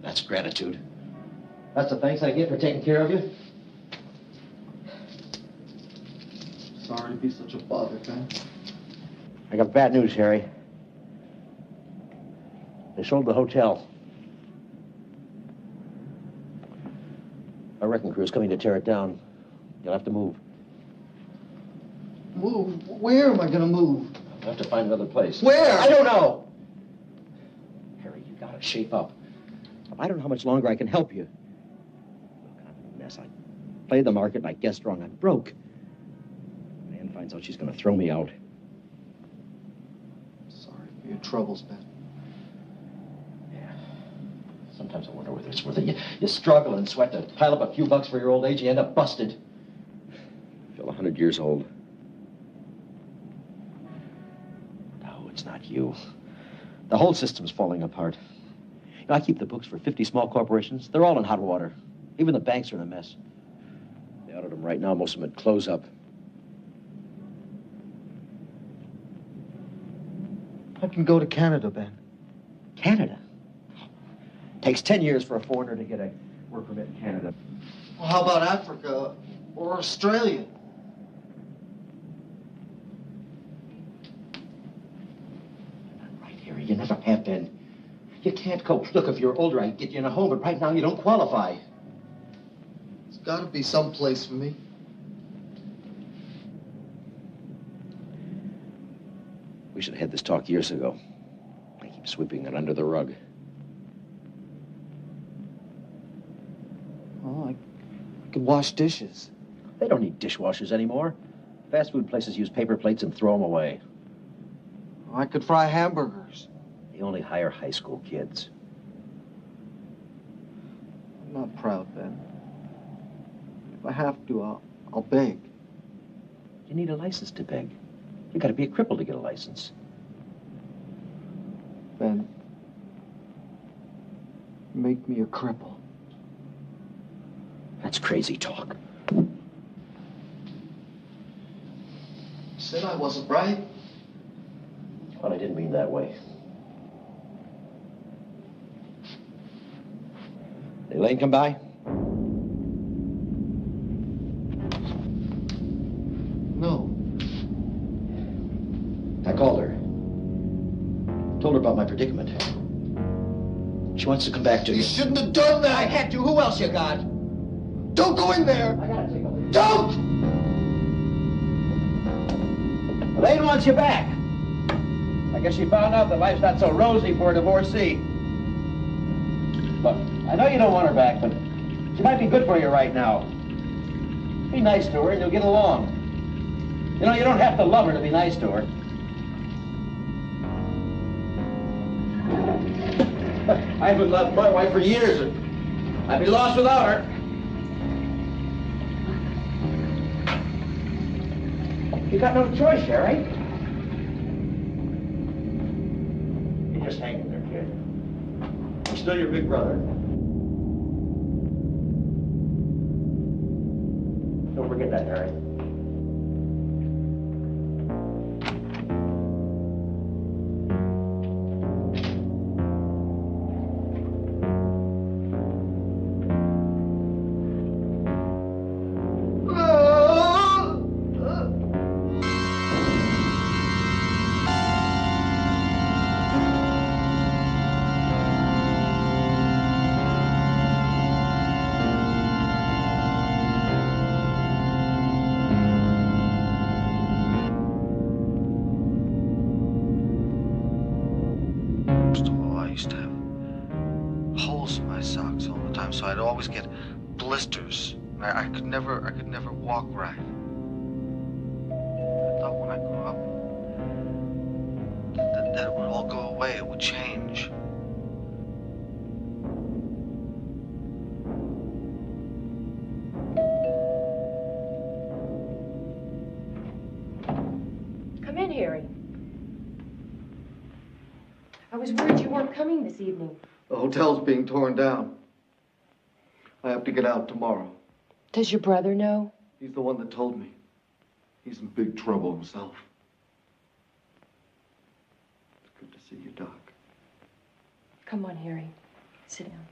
That's gratitude. That's the thanks I get for taking care of you? Sorry to be such a bother, Ben. I got bad news, Harry. They sold the hotel. Our wrecking crew is coming to tear it down. You'll have to move. Move? Where am I gonna move? You'll have to find another place. Where? I don't know. Harry, you gotta shape up. I don't know how much longer I can help you. Look, I'm in a mess. I played the market and I guessed wrong. I'm broke. Ann finds out she's gonna throw me out. Sorry for your troubles, Ben. Sometimes I wonder whether it's worth it. You struggle and sweat to pile up a few bucks for your old age, you end up busted. I feel 100 years old. No, it's not you. The whole system's falling apart. You know, I keep the books for 50 small corporations. They're all in hot water. Even the banks are in a mess. They audit them right now. Most of them at close up. I can go to Canada, Ben. Canada? Takes 10 years for a foreigner to get a work permit in Canada. Well, how about Africa or Australia? Right, Harry, you never have been. You can't cope. Look, if you're older, I can get you in a home, but right now you don't qualify. There's got to be some place for me. We should have had this talk years ago. I keep sweeping it under the rug. Oh, I could wash dishes. They don't need dishwashers anymore. Fast food places use paper plates and throw them away. Oh, I could fry hamburgers. They only hire high school kids. I'm not proud, Ben. If I have to, I'll beg. You need a license to beg. You gotta be a cripple to get a license. Ben, make me a cripple. That's crazy talk. Said I wasn't right. Well, I didn't mean that way. Did Elaine come by? No. I called her. Told her about my predicament. She wants to come back to you. You shouldn't have done that! I had to. Who else you got? Don't go in there! I gotta take a look. Don't! Elaine wants you back. I guess she found out that life's not so rosy for a divorcee. Look, I know you don't want her back, but she might be good for you right now. Be nice to her and you'll get along. You know, you don't have to love her to be nice to her. I haven't loved my wife for years. I'd be lost without her. You got no choice, Harry. You're just hanging there, kid. I'm still your big brother. Don't forget that, Harry. So I'd always get blisters. I could never walk right. I thought when I grew up that it would all go away, it would change. Come in, Harry. I was worried you weren't coming this evening. The hotel's being torn down. I have to get out tomorrow. Does your brother know? He's the one that told me. He's in big trouble himself. It's good to see you, Doc. Come on, Harry. Sit down.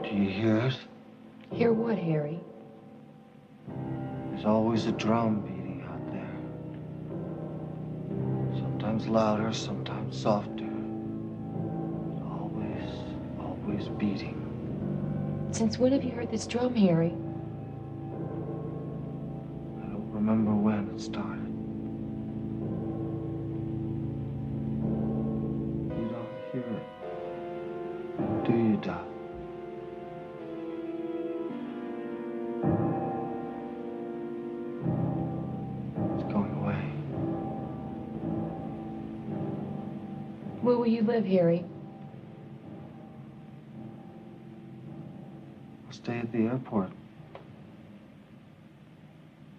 Do you hear it? Hear what, Harry? There's always a drum beating out there. Sometimes louder, sometimes softer. Always beating. Since when have you heard this drum, Harry? I don't remember when it started. You don't hear it, do you, Doc? Where will you live, Harry? I'll stay at the airport.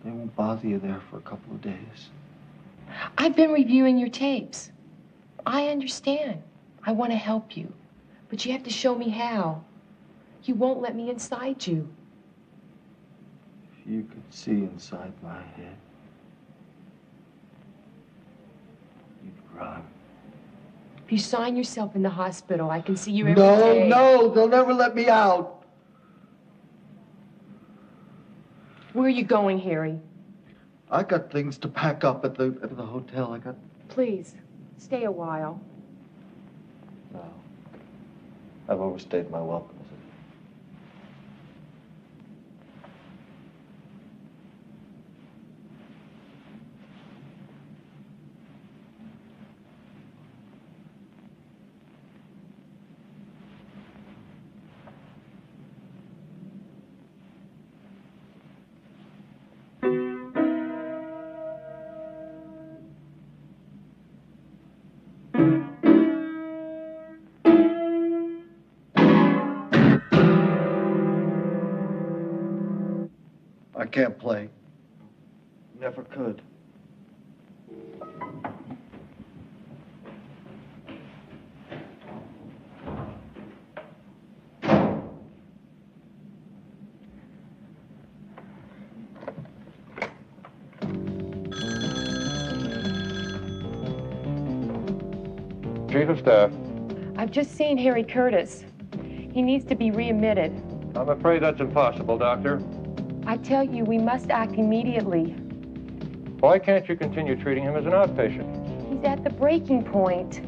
They won't bother you there for a couple of days. I've been reviewing your tapes. I understand. I want to help you. But you have to show me how. You won't let me inside you. If you could see inside my head, you'd run. If you sign yourself in the hospital, I can see you every day. No, they'll never let me out. Where are you going, Harry? I got things to pack up at the hotel. Please, stay a while. No. I've overstayed my welcome. I can't play. Never could. Chief of Staff. I've just seen Harry Curtis. He needs to be readmitted. I'm afraid that's impossible, Doctor. I tell you, we must act immediately. Why can't you continue treating him as an outpatient? He's at the breaking point.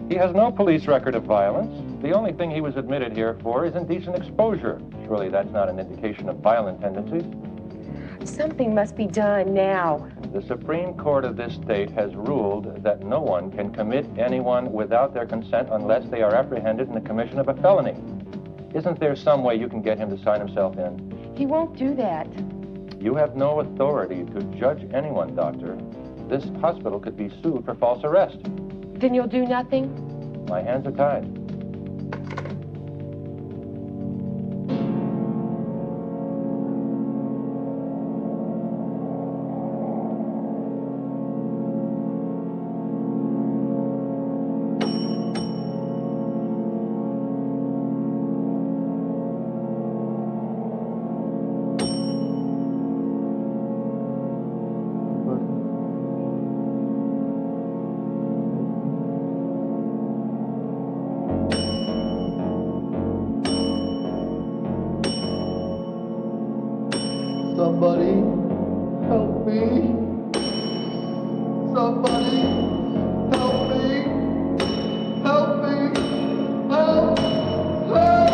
He has no police record of violence. The only thing he was admitted here for is indecent exposure. Surely that's not an indication of violent tendencies. Something must be done now. The Supreme Court of this state has ruled that no one can commit anyone without their consent unless they are apprehended in the commission of a felony. Isn't there some way you can get him to sign himself in? He won't do that. You have no authority to judge anyone, Doctor. This hospital could be sued for false arrest. Then you'll do nothing? My hands are tied. Somebody help me! Help me! Help! Help!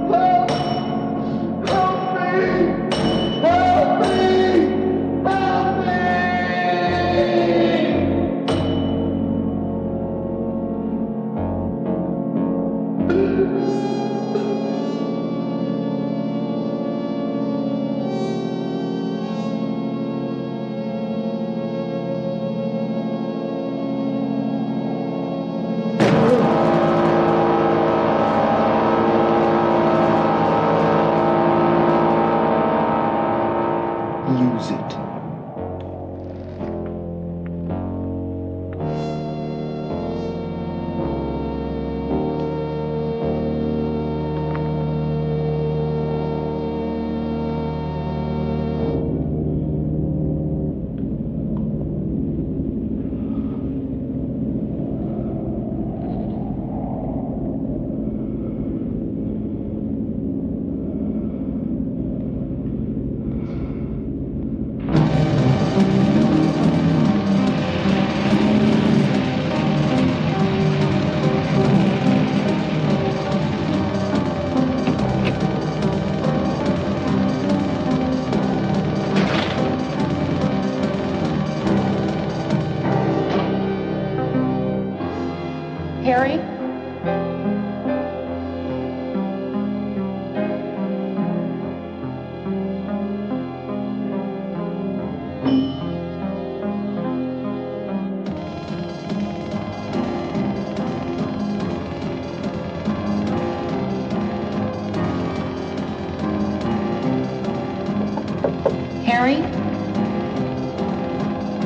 Help! Help me! Help me! Help me! Lose it. Harry? Harry?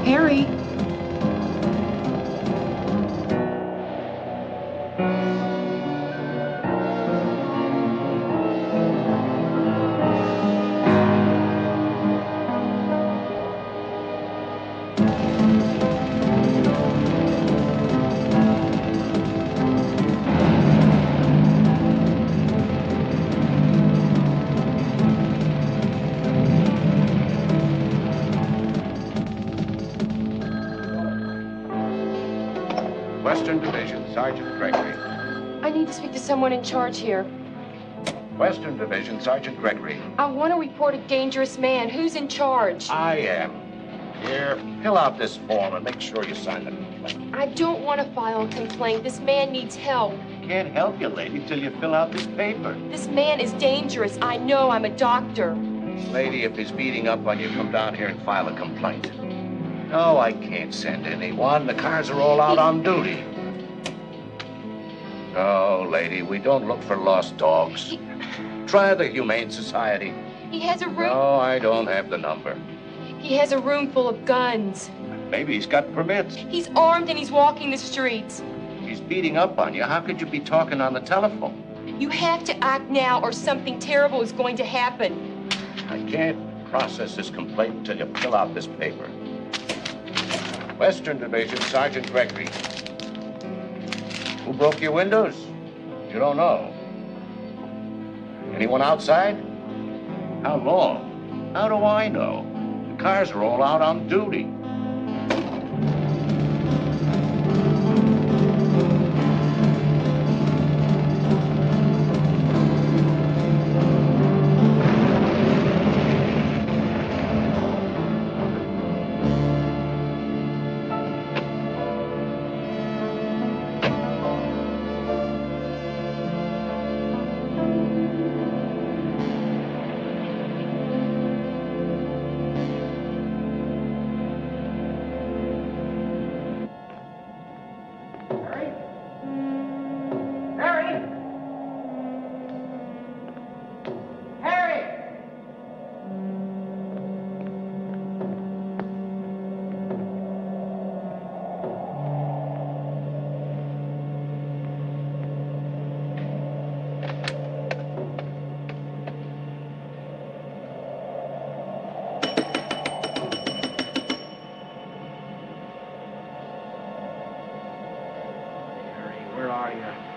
Harry? Western Division, Sergeant Gregory. I need to speak to someone in charge here. Western Division, Sergeant Gregory. I want to report a dangerous man. Who's in charge? I am. Here, fill out this form and make sure you sign the complaint. I don't want to file a complaint. This man needs help. Can't help you, lady, till you fill out this paper. This man is dangerous. I know. I'm a doctor. Lady, if he's beating up on you, come down here and file a complaint. No, I can't send anyone. The cars are all out on duty. No, lady, we don't look for lost dogs. Try the Humane Society. He has a room. No, I don't have the number. He has a room full of guns. Maybe he's got permits. He's armed and he's walking the streets. He's beating up on you. How could you be talking on the telephone? You have to act now or something terrible is going to happen. I can't process this complaint until you fill out this paper. Western Division, Sergeant Gregory. Who broke your windows? You don't know. Anyone outside? How long? How do I know? The cars are all out on duty. Where are you?